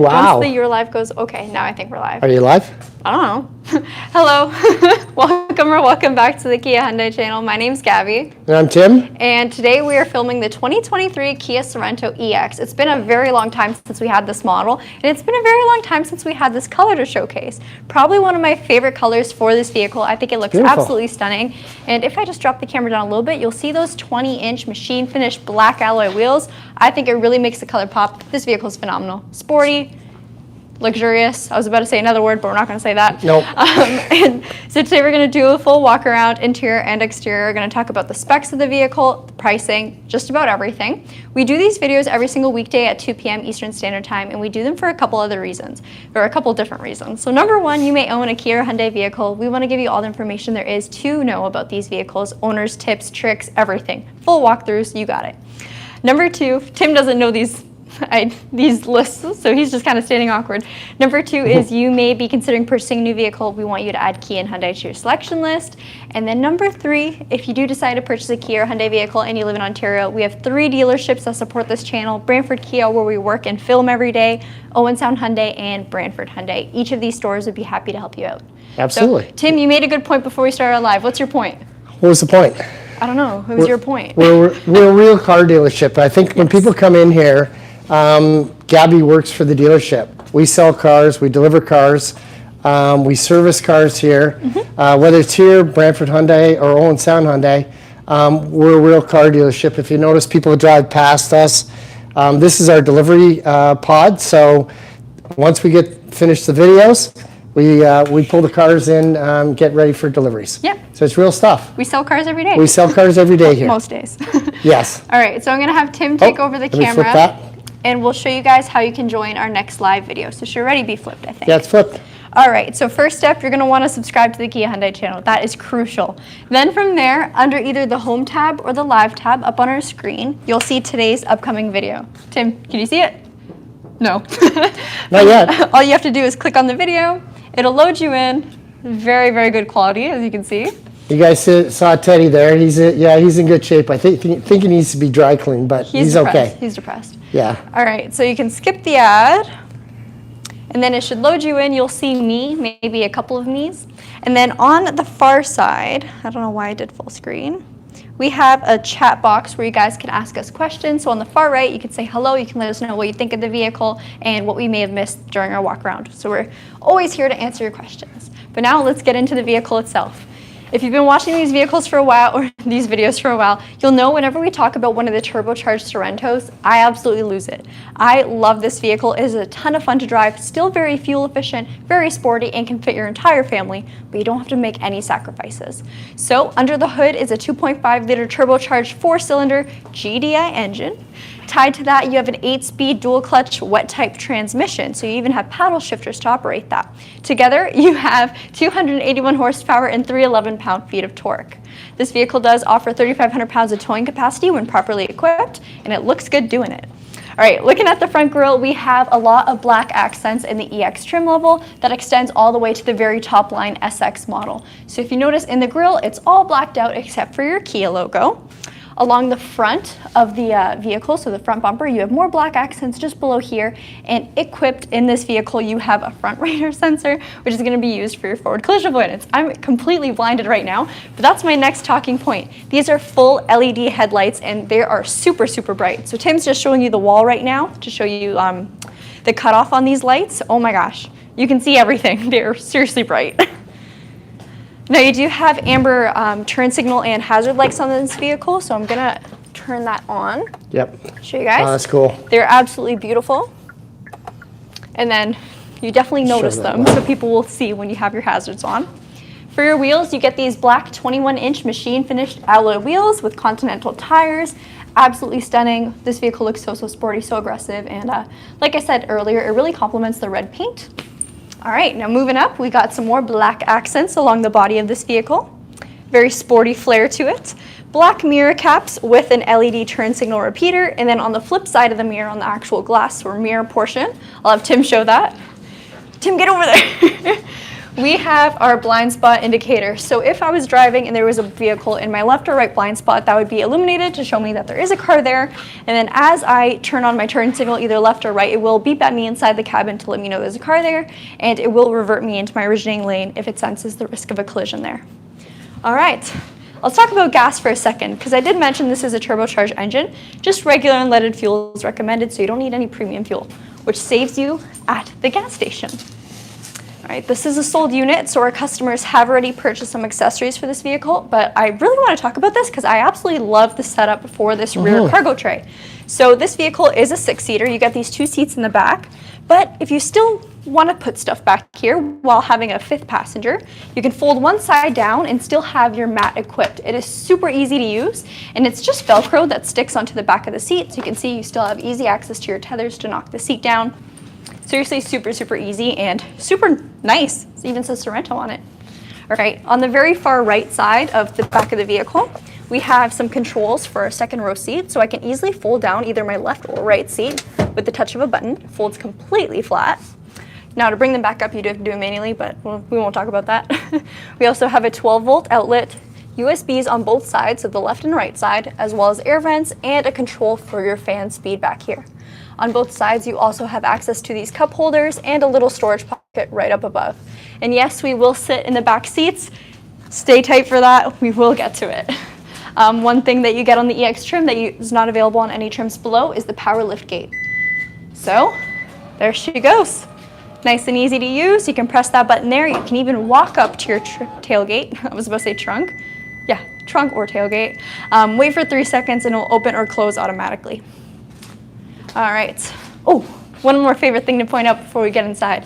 Wow. Once the "You're live" goes, okay, now I think we're live. Are you live? I don't know. Hello. Welcome back to the Kia Hyundai channel. My name's Gabby. And I'm Tim. And today we are filming the 2023 Kia Sorento EX. It's been a very long time since we had this model, and it's been a very long time since we had this color to showcase. Probably one of my favorite colors for this vehicle. I think it looks absolutely stunning. And if I just drop the camera down a little bit, you'll see those 20-inch machine finished black alloy wheels. I think it really makes the color pop. This vehicle is phenomenal. Sporty, luxurious. I was about to say another word, but we're not going to say that. Nope. And so today we're going to do a full walk around, interior and exterior. We're going to talk about the specs of the vehicle, the pricing, just about everything. We do these videos every single weekday at 2 p.m. Eastern Standard Time, and we do them for a couple other reasons, or a couple different reasons. So number one, you may own a Kia or Hyundai vehicle. We want to give you all the information there is to know about these vehicles, owners, tips, tricks, everything. Full walkthroughs, you got it. Number two, Tim doesn't know these lists, so he's just kind of standing awkward. Number two is you may be considering purchasing a new vehicle. We want you to add Kia and Hyundai to your selection list. And then number three, if you do decide to purchase a Kia or Hyundai vehicle and you live in Ontario, we have 3 dealerships that support this channel: Brantford Kia, where we work and film every day, Owen Sound Hyundai, and Brantford Hyundai. Each of these stores would be happy to help you out. Absolutely. So, Tim, you made a good point before we started our live. What's your point? What was the point? I don't know. What was your point? We're a real car dealership. I think when people come in here, Gabby works for the dealership. We sell cars, we deliver cars, we service cars here. Whether it's here, Brantford Hyundai, or Owen Sound Hyundai, we're a real car dealership. If you notice, people drive past us. This is our delivery pod, so once we get finished the videos, we pull the cars in, get ready for deliveries. Yeah. So it's real stuff. We sell cars every day. We sell cars every day here. Most days. Yes. All right, so I'm going to have Tim take over the let me camera. flip that. And we'll show you guys how you can join our next live video. So should already be flipped, I think. Yeah, it's flipped. All right, so first step, you're going to want to subscribe to the Kia Hyundai channel. That is crucial. Then from there, under either the home tab or the live tab up on our screen, you'll see today's upcoming video. Tim, can you see it? No. Not yet. All you have to do is click on the video. It'll load you in. Very, very good quality, as you can see. You guys saw Teddy there. He's in good shape. I think he needs to be dry cleaned, but he's okay. He's depressed. Yeah. All right, so you can skip the ad, and then it should load you in. You'll see me, maybe a couple of me's. And then on the far side, I don't know why I did full screen, we have a chat box where you guys can ask us questions. So on the far right, you can say hello. You can let us know what you think of the vehicle and what we may have missed during our walk around. So we're always here to answer your questions. But now let's get into the vehicle itself. If you've been watching these vehicles for a while, or these videos for a while, you'll know whenever we talk about one of the turbocharged Sorentos, I absolutely lose it. I love this vehicle. It is a ton of fun to drive, still very fuel efficient, very sporty, and can fit your entire family, but you don't have to make any sacrifices. So under the hood is a 2.5-liter turbocharged 4-cylinder GDI engine. Tied to that, you have an 8-speed dual-clutch wet-type transmission, so you even have paddle shifters to operate that. Together, you have 281 horsepower and 311 pound-feet of torque. This vehicle does offer 3,500 pounds of towing capacity when properly equipped, and it looks good doing it. All right, looking at the front grille, we have a lot of black accents in the EX trim level that extends all the way to the very top line SX model. So if you notice in the grille, it's all blacked out except for your Kia logo. Along the front of the vehicle, so the front bumper, you have more black accents just below here, and equipped in this vehicle, you have a front radar sensor, which is going to be used for your forward collision avoidance. I'm completely blinded right now, but that's my next talking point. These are full LED headlights, and they are super, super bright. So Tim's just showing you the wall right now to show you the cutoff on these lights. Oh my gosh, you can see everything. They're seriously bright. Now you do have amber turn signal and hazard lights on this vehicle, so I'm gonna turn that on. Yep. Show you guys. Oh, that's cool. They're absolutely beautiful. And then you definitely notice them, so people will see when you have your hazards on. For your wheels, you get these black 21-inch machine finished alloy wheels with Continental tires. Absolutely stunning. This vehicle looks so sporty, so aggressive, and like I said earlier, it really complements the red paint. All right, now moving up, we got some more black accents along the body of this vehicle. Very sporty flair to it. Black mirror caps with an LED turn signal repeater, and then on the flip side of the mirror, on the actual glass or mirror portion, I'll have Tim show that. Tim, get over there. we have our blind spot indicator. So if I was driving and there was a vehicle in my left or right blind spot, that would be illuminated to show me that there is a car there. And then as I turn on my turn signal, either left or right, it will beep at me inside the cabin to let me know there's a car there, and it will revert me into my originating lane if it senses the risk of a collision there. All right. Let's talk about gas for a second, because I did mention this is a turbocharged engine. Just regular unleaded fuel is recommended, so you don't need any premium fuel, which saves you at the gas station. All right, this is a sold unit, so our customers have already purchased some accessories for this vehicle, but I really want to talk about this because I absolutely love the setup for this rear cargo tray. So this vehicle is a 6-seater. You get these 2 seats in the back, but if you still want to put stuff back here while having a 5th passenger, you can fold one side down and still have your mat equipped. It is super easy to use, and it's just Velcro that sticks onto the back of the seat, so you can see you still have easy access to your tethers to knock the seat down. Seriously, super, super easy and super nice. It even says Sorento on it. All right, on the very far right side of the back of the vehicle, we have some controls for a 2nd row seat, so I can easily fold down either my left or right seat with the touch of a button. It folds completely flat. Now to bring them back up, you do have to do it manually, but we won't talk about that. We also have a 12-volt outlet, USBs on both sides, so the left and right side, as well as air vents, and a control for your fan speed back here. On both sides, you also have access to these cup holders and a little storage pocket right up above. And yes, we will sit in the back seats. Stay tight for that. We will get to it. One thing that you get on the EX trim that is not available on any trims below is the power lift gate. So there she goes. Nice and easy to use. You can press that button there. You can even walk up to your tailgate. I was about to say trunk. Yeah, trunk or tailgate. Wait for 3 seconds and it'll open or close automatically. All right. Oh, one more favorite thing to point out before we get inside.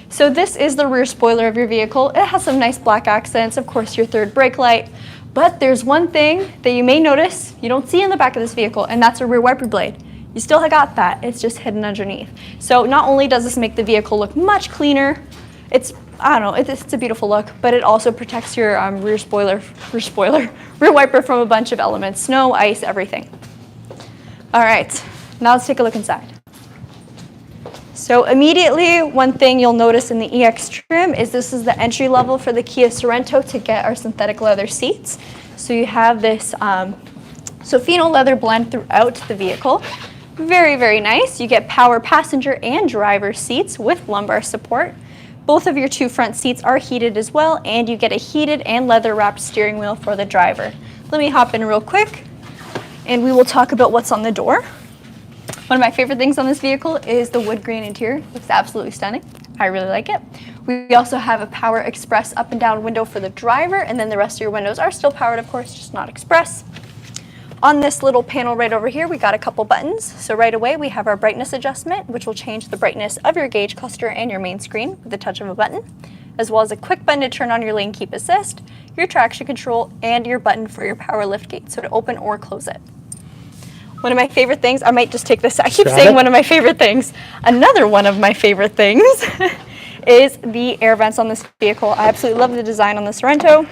So this is the rear spoiler of your vehicle. It has some nice black accents, of course, your 3rd brake light. But there's one thing that you may notice you don't see in the back of this vehicle, and that's a rear wiper blade. You still got that. It's just hidden underneath. So not only does this make the vehicle look much cleaner, it's a beautiful look, but it also protects your rear wiper from a bunch of elements, snow, ice, everything. All right, now let's take a look inside. So immediately, one thing you'll notice in the EX trim is this is the entry level for the Kia Sorento to get our synthetic leather seats. So you have this Sofino leather blend throughout the vehicle. Very, very nice. You get power passenger and driver seats with lumbar support. Both of your 2 front seats are heated as well, and you get a heated and leather-wrapped steering wheel for the driver. Let me hop in real quick, and we will talk about what's on the door. One of my favorite things on this vehicle is the wood grain interior. It looks absolutely stunning. I really like it. We also have a power express up and down window for the driver, and then the rest of your windows are still powered, of course, just not express. On this little panel right over here, we got a couple buttons. So right away, we have our brightness adjustment, which will change the brightness of your gauge cluster and your main screen with the touch of a button, as well as a quick button to turn on your lane keep assist, your traction control, and your button for your power lift gate, so to open or close it. One of my favorite things, I might just take this, I keep saying one of my favorite things. Another one of my favorite things is the air vents on this vehicle. I absolutely love the design on the Sorento.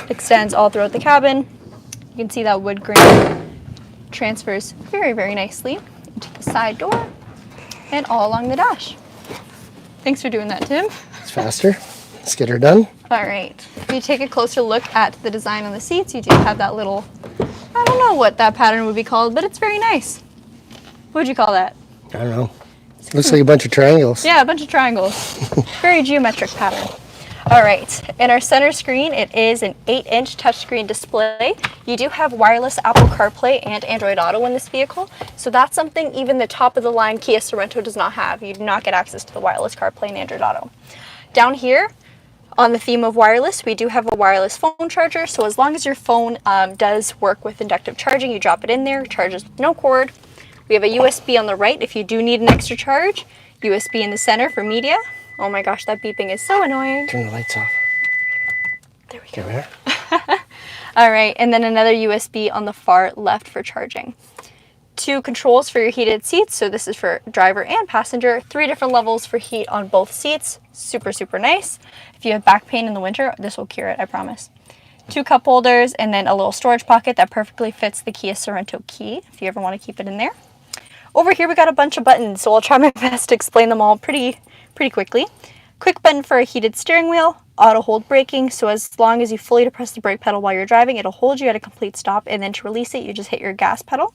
It extends all throughout the cabin. You can see that wood grain transfers very, very nicely into the side door and all along the dash. Thanks for doing that, Tim. It's faster. Let's get her done. All right. If you take a closer look at the design on the seats, you do have that little, I don't know what that pattern would be called, but it's very nice. What would you call that? I don't know. Looks like a bunch of triangles. Yeah, a bunch of triangles. Very geometric pattern. All right, in our center screen, it is an 8-inch touchscreen display. You do have wireless Apple CarPlay and Android Auto in this vehicle, so that's something even the top-of-the-line Kia Sorento does not have. You do not get access to the wireless CarPlay and Android Auto. Down here, on the theme of wireless, we do have a wireless phone charger, so as long as your phone does work with inductive charging, you drop it in there, charges with no cord. We have a USB on the right if you do need an extra charge, USB in the center for media. Oh my gosh, that beeping is so annoying. Turn the lights off. There we go. There. All right, and then another USB on the far left for charging. 2 controls for your heated seats, so this is for driver and passenger. 3 different levels for heat on both seats. Super, super nice. If you have back pain in the winter, this will cure it, I promise. 2 cup holders, and then a little storage pocket that perfectly fits the Kia Sorento key, if you ever want to keep it in there. Over here, we got a bunch of buttons, so I'll try my best to explain them all pretty quickly. Quick button for a heated steering wheel, auto hold braking, so as long as you fully depress the brake pedal while you're driving, it'll hold you at a complete stop, and then to release it, you just hit your gas pedal.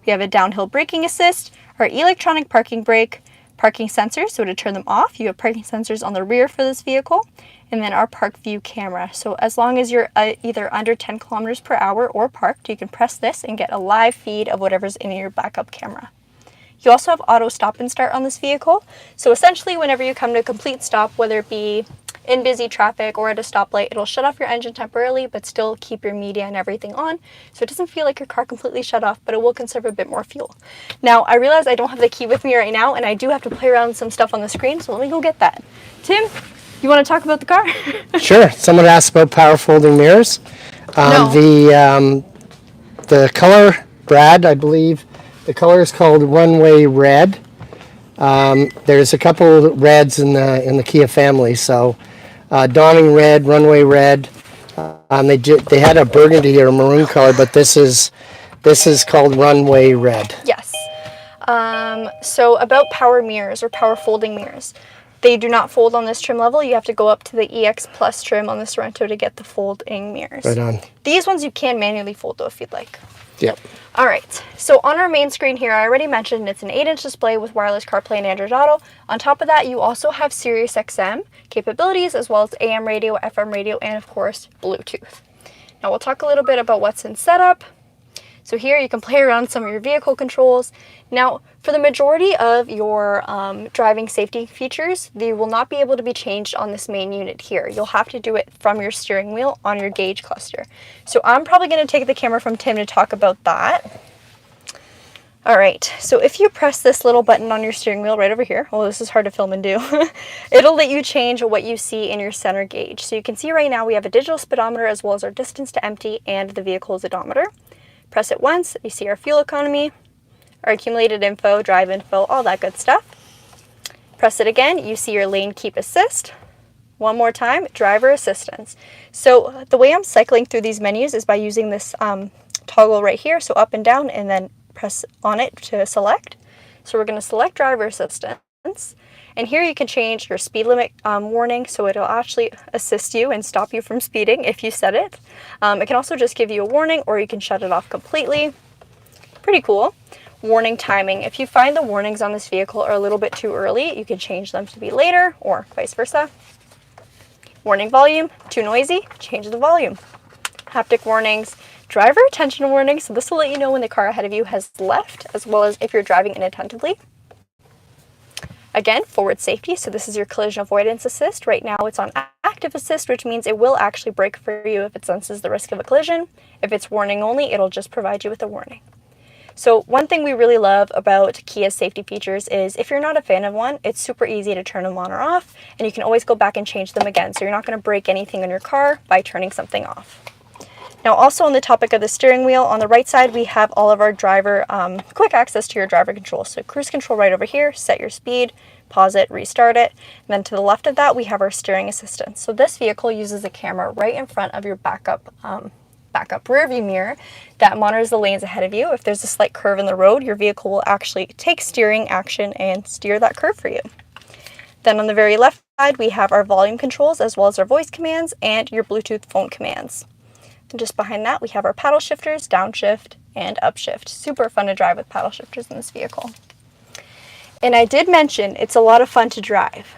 We have a downhill braking assist, our electronic parking brake, parking sensors, so to turn them off, you have parking sensors on the rear for this vehicle, and then our park view camera. So as long as you're either under 10 kilometers per hour or parked, you can press this and get a live feed of whatever's in your backup camera. You also have auto stop and start on this vehicle. So essentially, whenever you come to a complete stop, whether it be in busy traffic or at a stoplight, it'll shut off your engine temporarily, but still keep your media and everything on. So it doesn't feel like your car completely shut off, but it will conserve a bit more fuel. Now, I realize I don't have the key with me right now, and I do have to play around with some stuff on the screen, so let me go get that. Tim, you want to talk about the car? Sure. Someone asked about power folding mirrors. No. The color, Brad, I believe, the color is called Runway Red. There's a couple reds in the Kia family, so Dawning Red, Runway Red. They had a burgundy or a maroon color, but this is called Runway Red. Yes. So about power mirrors or power folding mirrors. They do not fold on this trim level. You have to go up to the EX Plus trim on the Sorento to get the folding mirrors. Right on. These ones you can manually fold though if you'd like. Yep. All right, so on our main screen here, I already mentioned it's an 8-inch display with wireless CarPlay and Android Auto. On top of that, you also have Sirius XM capabilities, as well as AM radio, FM radio, and of course, Bluetooth. Now we'll talk a little bit about what's in setup. So here you can play around some of your vehicle controls. Now, for the majority of your driving safety features, they will not be able to be changed on this main unit here. You'll have to do it from your steering wheel on your gauge cluster. So I'm probably going to take the camera from Tim to talk about that. All right, so if you press this little button on your steering wheel right over here, oh, this is hard to film and do, it'll let you change what you see in your center gauge. So you can see right now we have a digital speedometer as well as our distance to empty and the vehicle's odometer. Press it once, you see our fuel economy, our accumulated info, drive info, all that good stuff. Press it again, you see your lane keep assist. One more time, driver assistance. So the way I'm cycling through these menus is by using this toggle right here, so up and down, and then press on it to select. So we're going to select driver assistance. And here you can change your speed limit warning, so it'll actually assist you and stop you from speeding if you set it. It can also just give you a warning, or you can shut it off completely. Pretty cool. Warning timing. If you find the warnings on this vehicle are a little bit too early, you can change them to be later, or vice versa. Warning volume, too noisy, change the volume. Haptic warnings, driver attention warnings, so this will let you know when the car ahead of you has left, as well as if you're driving inattentively. Again, forward safety, so this is your collision avoidance assist. Right now it's on active assist, which means it will actually brake for you if it senses the risk of a collision. If it's warning only, it'll just provide you with a warning. So one thing we really love about Kia's safety features is if you're not a fan of one, it's super easy to turn them on or off, and you can always go back and change them again. So you're not going to break anything on your car by turning something off. Now also on the topic of the steering wheel, on the right side we have all of our driver, quick access to your driver control. So cruise control right over here, set your speed, pause it, restart it. And then to the left of that we have our steering assistance. So this vehicle uses a camera right in front of your backup rear view mirror that monitors the lanes ahead of you. If there's a slight curve in the road, your vehicle will actually take steering action and steer that curve for you. Then on the very left side we have our volume controls as well as our voice commands and your Bluetooth phone commands. And just behind that, we have our paddle shifters, downshift, and upshift. Super fun to drive with paddle shifters in this vehicle. And I did mention it's a lot of fun to drive.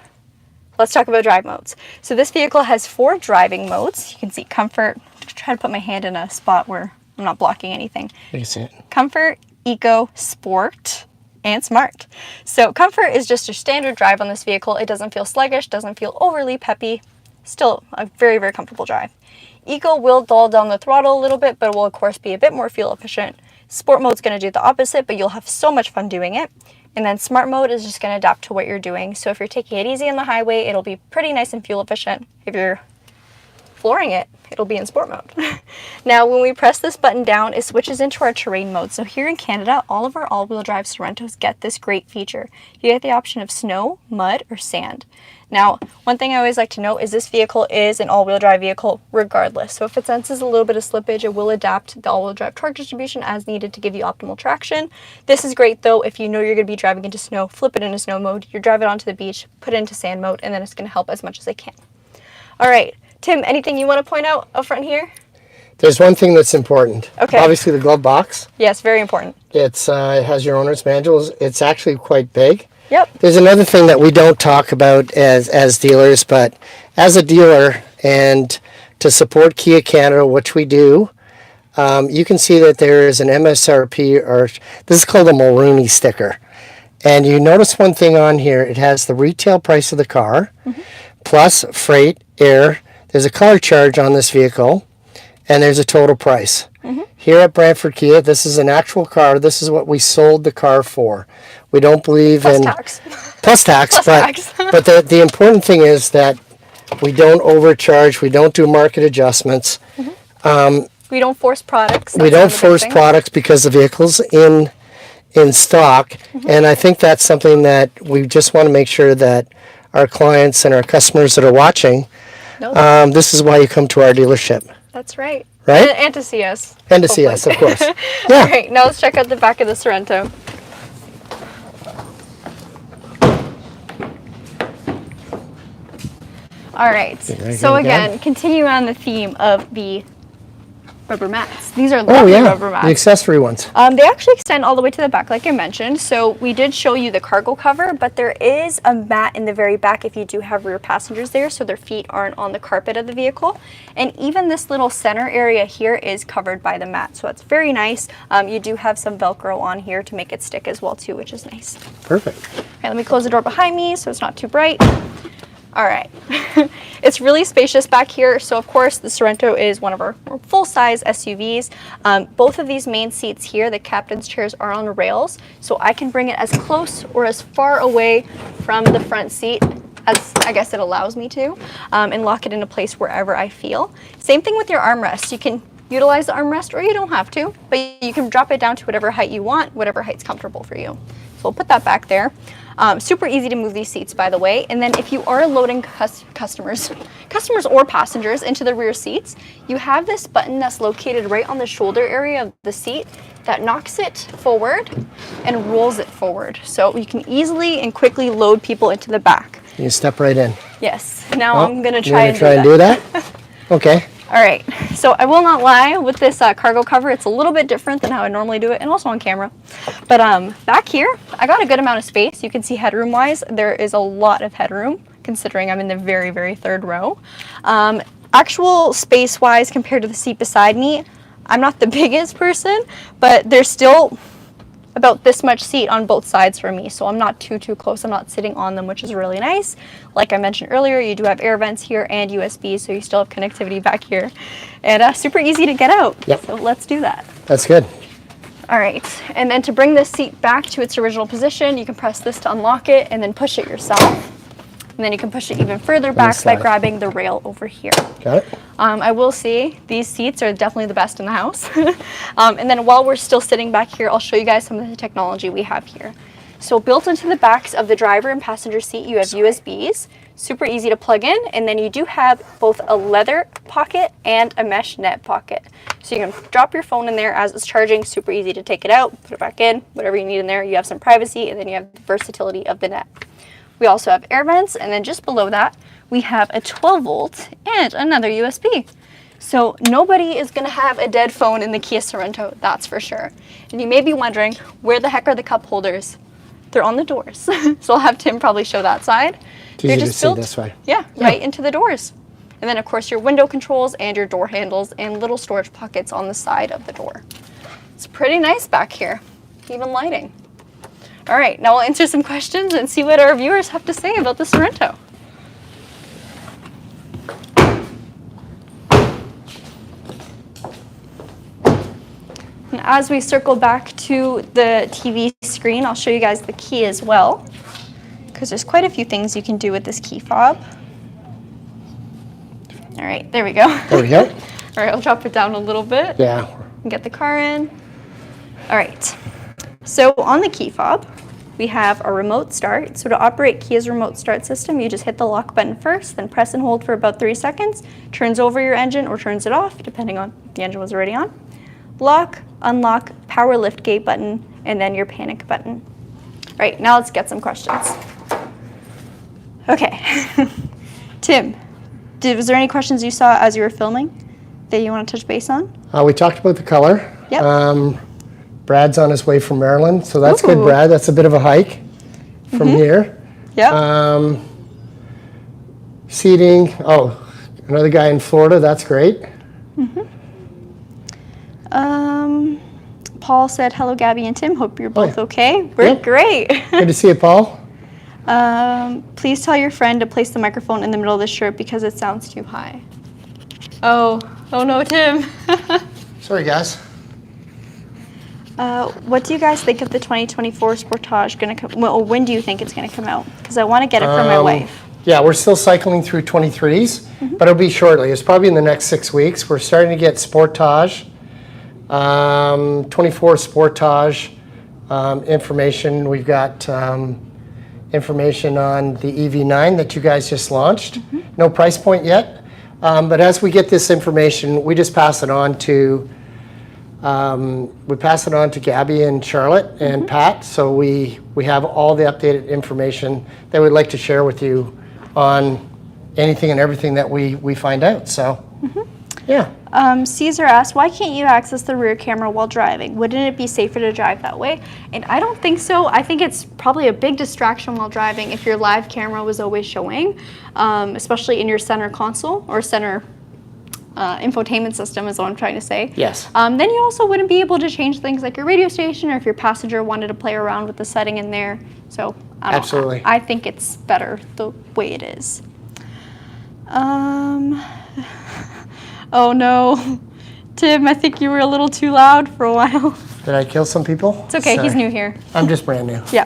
Let's talk about drive modes. So this vehicle has 4 driving modes. You can see comfort. Try to put my hand in a spot where I'm not blocking anything. You can see it. Comfort, eco, sport, and smart. So comfort is just your standard drive on this vehicle. It doesn't feel sluggish, doesn't feel overly peppy. Still a very, very comfortable drive. Eco will dull down the throttle a little bit, but it will of course be a bit more fuel efficient. Sport mode is going to do the opposite, but you'll have so much fun doing it. And then smart mode is just going to adapt to what you're doing. So if you're taking it easy on the highway, it'll be pretty nice and fuel efficient. If you're flooring it, it'll be in sport mode. Now, when we press this button down, it switches into our terrain mode. So here in Canada, all of our all-wheel drive Sorentos get this great feature. You get the option of snow, mud, or sand. Now, one thing I always like to note is this vehicle is an all-wheel drive vehicle regardless. So if it senses a little bit of slippage, it will adapt the all-wheel drive torque distribution as needed to give you optimal traction. This is great though if you know you're going to be driving into snow, flip it into snow mode, you drive it onto the beach, put it into sand mode, and then it's going to help as much as it can. All right, Tim, anything you want to point out up front here? There's one thing that's important. Okay. Obviously the glove box. Yes, very important. It has your owner's manuals. It's actually quite big. Yep. There's another thing that we don't talk about as dealers, but as a dealer and to support Kia Canada, which we do, you can see that there is an MSRP, or this is called a Mulrooney sticker. And you notice one thing on here, it has the retail price of the car, plus freight, air. There's a color charge on this vehicle, and there's a total price. Here at Brantford Kia, this is an actual car. This is what we sold the car for. We don't believe Plus in tax. plus tax, Plus but tax. but the important thing is that we don't overcharge. We don't do market adjustments. We don't force products. We That's don't another big force thing. products because the vehicle's in stock, and I think that's something that we just want to make sure that our clients and our customers that are watching, Nope. this is why you come to our dealership, That's right. right? And to see us. And to see us, of course. Yeah. All right, now let's check out the back of the Sorento. All right, so again, continue on the theme of the rubber mats. These are Oh lovely yeah, rubber mats. the accessory ones. They actually extend all the way to the back, like I mentioned. So we did show you the cargo cover, but there is a mat in the very back if you do have rear passengers there, so their feet aren't on the carpet of the vehicle. And even this little center area here is covered by the mat, so that's very nice. You do have some Velcro on here to make it stick as well too, which is nice. Perfect. Okay, let me close the door behind me so it's not too bright. All right, it's really spacious back here. So of course the Sorento is one of our full-size SUVs. Both of these main seats here, the captain's chairs, are on rails. So I can bring it as close or as far away from the front seat as I guess it allows me to, and lock it into place wherever I feel. Same thing with your armrest. You can utilize the armrest or you don't have to, but you can drop it down to whatever height you want, whatever height's comfortable for you. So we'll put that back there. Super easy to move these seats, by the way. And then if you are loading customers or passengers into the rear seats, you have this button that's located right on the shoulder area of the seat that knocks it forward and rolls it forward. So you can easily and quickly load people into the back. You step right in. Yes. Now Oh, I'm gonna you're try gonna and do that. Okay. All right, so I will not lie, with this cargo cover, it's a little bit different than how I normally do it, and also on camera. But back here, I got a good amount of space. You can see headroom-wise, there is a lot of headroom, considering I'm in the very, very third row. Actual space-wise, compared to the seat beside me, I'm not the biggest person, but there's still about this much seat on both sides for me, so I'm not too close. I'm not sitting on them, which is really nice. Like I mentioned earlier, you do have air vents here and USB, so you still have connectivity back here, and super easy to get out. Yep. So let's do that. That's good. All right, and then to bring this seat back to its original position, you can press this to unlock it and then push it yourself. And then you can push it even further back by grabbing the rail over here. Got it. I will say these seats are definitely the best in the house. And then while we're still sitting back here, I'll show you guys some of the technology we have here. So built into the backs of the driver and passenger seat, you have USBs, super easy to plug in, and then you do have both a leather pocket and a mesh net pocket. So you can drop your phone in there as it's charging, super easy to take it out, put it back in, whatever you need in there. You have some privacy, and then you have the versatility of the net. We also have air vents, and then just below that, we have a 12 volt and another USB. So nobody is gonna have a dead phone in the Kia Sorento, that's for sure. And you may be wondering, where the heck are the cup holders? They're on the doors. So I'll have Tim probably show that side. It's easy to see this way. Yeah, right into the doors. And then of course your window controls and your door handles and little storage pockets on the side of the door. It's pretty nice back here, even lighting. All right, now we'll answer some questions and see what our viewers have to say about the Sorento. And as we circle back to the TV screen, I'll show you guys the key as well, because there's quite a few things you can do with this key fob. All All right, there we go. There we go. All right, I'll drop it down a little bit. Yeah. And get the car in. All right. So on the key fob, we have a remote start. So to operate Kia's remote start system, you just hit the lock button first, then press and hold for about 3 seconds. Turns over your engine or turns it off, depending on if the engine was already on. Lock, unlock, power lift gate button, and then your panic button. All right, now let's get some questions. Okay. Tim, was there any questions you saw as you were filming that you want to touch base on? We talked about the color. Yep. Brad's on his way from Maryland, so that's good, Ooh. Brad. That's a bit of a hike from here. Yep. Seating. Oh, another guy in Florida. That's great. Paul said, hello, Gabi and Tim. Hope you're both yeah. okay. We're Yep. great. Good to see you, Paul. Please tell your friend to place the microphone in the middle of the shirt because it sounds too high. Oh no, Tim. Sorry, guys. What do you guys think of the 2024 Sportage going to come? Well, when do you think it's going to come out? Because I want to get it for my wife. Yeah, we're still cycling through 23s, but it'll be shortly. It's probably in the next 6 weeks. We're starting to get Sportage, 24 Sportage information. We've got information on the EV9 that you guys just launched. No price point yet, but as we get this information, we just pass it on to Gabi and Charlotte and Pat, so we have all the updated information that we'd like to share with you on anything and everything that we find out. So, yeah. Caesar asked, why can't you access the rear camera while driving? Wouldn't it be safer to drive that way? And I don't think so. I think it's probably a big distraction while driving if your live camera was always showing, especially in your center console or center infotainment system is what I'm trying to say. Yes. Then you also wouldn't be able to change things like your radio station or if your passenger wanted to play around with the setting in there. So Absolutely. I think it's better the way it is. Oh no, Tim, I think you were a little too loud for a while. Did I kill some people? It's okay, Sorry. he's new here. I'm just brand new. Yeah.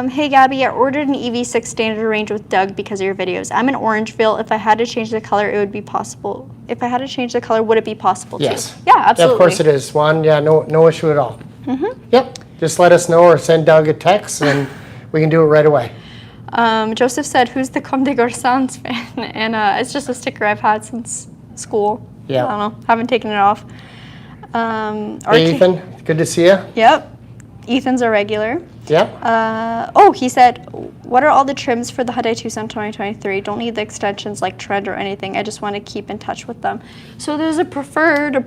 Hey Gabi, I ordered an EV6 standard range with Doug because of your videos. I'm in Orangeville. If I had to change the color, it would be possible. If I had to change the color, would it be possible Yes. too? Yeah, absolutely. Yeah, of course it is, Juan. Yeah, no issue at all. Yep. Just let us know or send Doug a text and we can do it right away. Joseph said, who's the Comme des Garçons fan? And it's just a sticker I've had since school. Yeah. I don't know. Haven't taken it off. Hey, Ethan. Good to see you. Yep. Ethan's a regular. Yep. He said, what are all the trims for the Hyundai Tucson 2023? Don't need the extensions like Trend or anything. I just want to keep in touch with them. So there's a preferred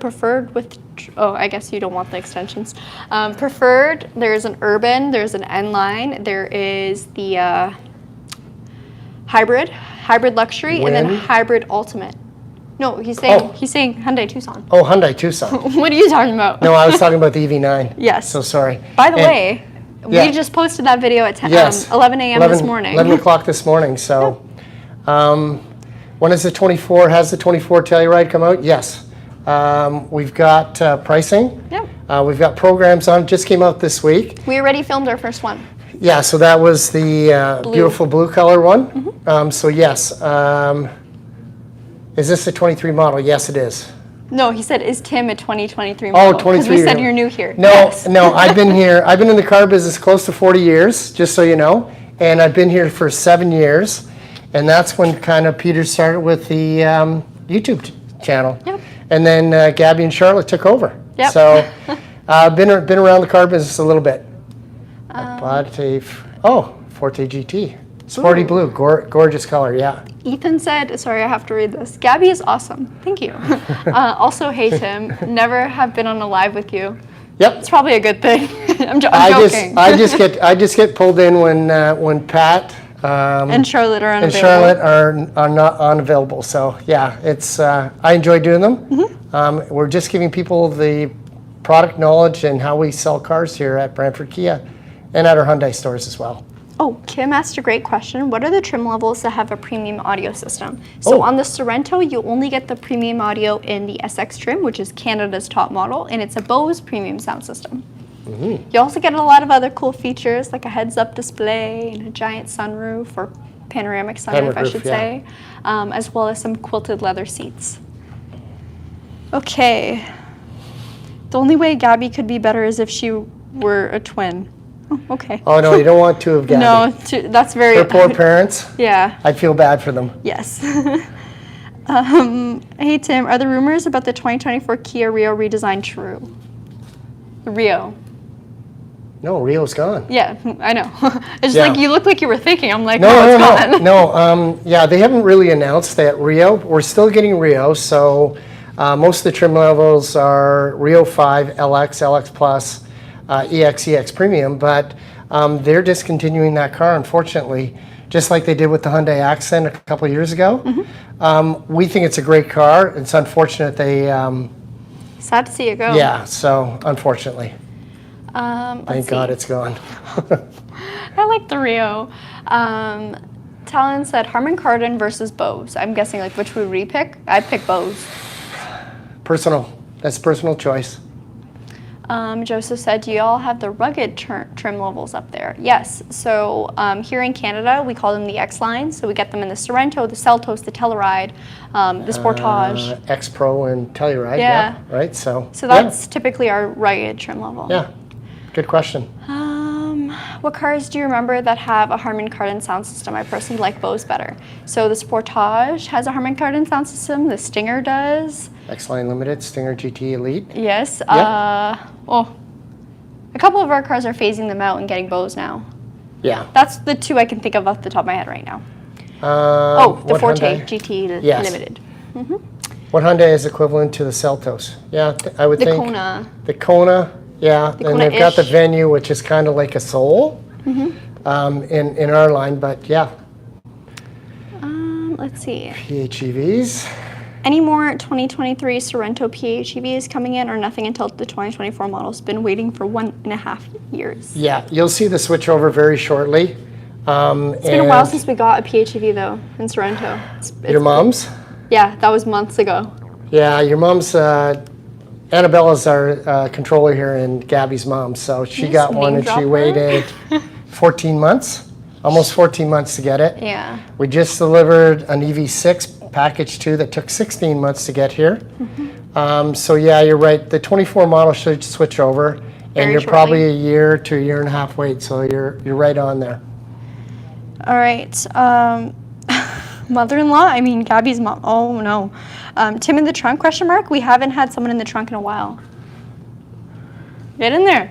with, I guess you don't want the extensions. Preferred, there's an Urban, there's an N-Line, there is the hybrid luxury, and then hybrid ultimate. No, he's saying Hyundai Tucson. Oh, Hyundai Tucson. What are you talking about? No, I was talking about the EV9. Yes. So sorry. By the way, yeah. we just posted that video at 11 a.m. this morning. 11 o'clock this morning. So when is the 24? Has the 24 Telluride come out? Yes. We've got pricing. Yeah. We've got programs on. Just came out this week. We already filmed our first one. Yeah, so that was the beautiful blue color one. So yes. Is this a 23 model? Yes, it is. No, he said, is Tim a 2023 model? Oh, 23. Because we said you're new here. No, Yes. no, I've been here. I've been in the car business close to 40 years, just so you know. And I've been here for 7 years. And that's when kind of Peter started with the YouTube channel. Yep. And then Gabi and Charlotte took over. Yep. So I've been around the car business a little bit. I bought a Forte GT. Sporty blue, gorgeous color, yeah. Ethan said, sorry, I have to read this. Gabi is awesome. Thank you. Also, hey, Tim, never have been on a live with you. Yep. It's probably a good thing. I'm joking. I just get pulled in when Pat and Charlotte are unavailable. And Charlotte are not unavailable. So yeah, it's I enjoy doing them. We're just giving people the product knowledge and how we sell cars here at Brantford Kia and at our Hyundai stores as well. Oh, Kim asked a great question. What are the trim levels that have a premium audio system? So on the Sorento, you only get the premium audio in the SX trim, which is Canada's top model, and it's a Bose premium sound system. You also get a lot of other cool features like a heads-up display and a giant sunroof or panoramic sunroof, Panoramic I roof, should yeah. say, as well as some quilted leather seats. Okay. The only way Gabby could be better is if she were a twin. Oh, okay. Oh, no, you don't want two of Gabby. No, that's very... Her poor parents, Yeah. I feel bad for them. Yes. Hey, Tim, are the rumors about the 2024 Kia Rio redesign true? Rio. No, Rio's gone. Yeah, I know. It's just Yeah. like, you look like you were thinking. I'm like, No, no, it's no, gone. no. Yeah, they haven't really announced that Rio. We're still getting Rio, so most of the trim levels are Rio 5, LX, LX Plus, EX, EX Premium, but they're discontinuing that car, unfortunately, just like they did with the Hyundai Accent a couple of years ago. We think it's a great car. It's unfortunate they, Sad to see it go. yeah, so unfortunately. Let's Thank see. God it's gone. I like the Rio. Talon said Harman Kardon versus Bose. I'm guessing, like, which would we pick? I'd pick Bose. Personal. That's personal choice. Joseph said, do you all have the rugged trim levels up there? Yes. So here in Canada, we call them the X line. So we get them in the Sorento, the Seltos, the Telluride, the Sportage. X Pro and Telluride, Yeah. right? So That's typically our rugged trim level. yeah. Good question. What cars do you remember that have a Harman Kardon sound system? I personally like Bose better. So the Sportage has a Harman Kardon sound system. The Stinger does. X-Line Limited, Stinger GT Elite. Yes. Yep. A couple of our cars are phasing them out and getting Bose now. Yeah. That's the two I can think of off the top of my head right now. The what Forte Hyundai? GT Yes. Limited. What Hyundai is equivalent to the Seltos? Yeah, I would The think. Kona. The Kona, yeah. And they've got the Kona-ish. Venue, which is kind of like a Soul in our line, but yeah. Let's see. PHEVs. Any more 2023 Sorento PHEVs coming in, or nothing until the 2024 model's been waiting for 1.5 years? Yeah, you'll see the switchover very shortly. It's been a while since we got a PHEV though in Sorento. Your mom's? Yeah, that was months ago. Yeah, your mom's, Annabella's our controller here and Gabby's mom. So she Nice got one name and she dropper. waited 14 months, almost 14 months to get it. Yeah. We just delivered an EV6 package 2 that took 16 months to get here. So yeah, you're right. The 24 model should switch over and Very you're shortly. probably a year to a year and a half wait. So you're right on there. All right. Mother-in-law, I mean Gabby's mom. Oh no. Tim in the trunk, question mark? We haven't had someone in the trunk in a while. Get in there.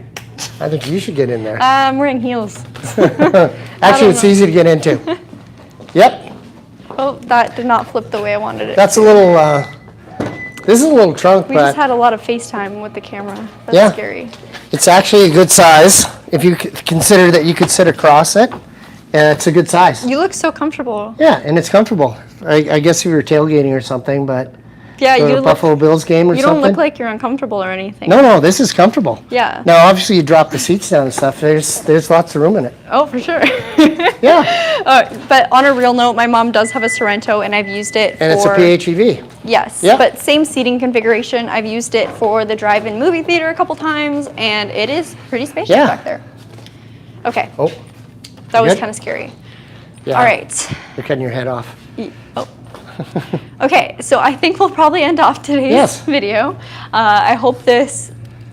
I think you should get in there. I'm wearing heels. Actually, it's know. easy to get into. Yep. Oh, that did not flip the way I wanted it. That's a little, this is a little trunk, We but just had a lot of FaceTime with the camera. That's Yeah. scary. it's actually a good size. If you consider that you could sit across it, it's a good size. You look so comfortable. Yeah, and it's comfortable. I guess if you were tailgating or something, but Yeah, go to you a look. Buffalo Bills game or You something. don't look like you're uncomfortable or anything. No, this is comfortable. Yeah. Now, obviously, you drop the seats down and stuff. There's lots of room in it. Oh, for sure. Yeah, But on a real note, my mom does have a Sorento, and I've used it and it's a for. PHEV. Yes, Yeah. but same seating configuration. I've used it for the drive-in movie theater a couple times, and it is pretty spacious Yeah. back there. Okay, Oh, that was good? kind of scary. yeah. All right. You're cutting your head off. Oh. Okay, so I think we'll probably end off today's Yes. video. I hope this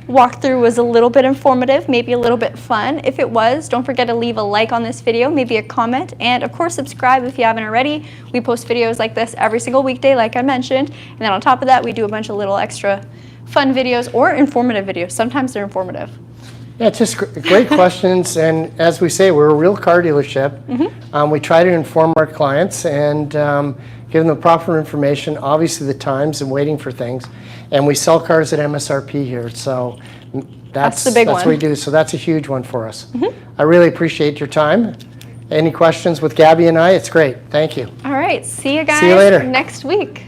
walkthrough was a little bit informative, maybe a little bit fun. If it was, don't forget to leave a like on this video, maybe a comment, and of course subscribe if you haven't already. We post videos like this every single weekday, like I mentioned, and then on top of that, we do a bunch of little extra fun videos or informative videos. Sometimes they're informative. Yeah, it's just great questions, and as we say, we're a real car dealership. We try to inform our clients and give them the proper information, obviously the times and waiting for things, and we sell cars at MSRP here, so That's the big that's one. what we do, so that's a huge one for us. I really appreciate your time. Any questions with Gabby and I, it's great. Thank you. All right, see you guys See you later. next week.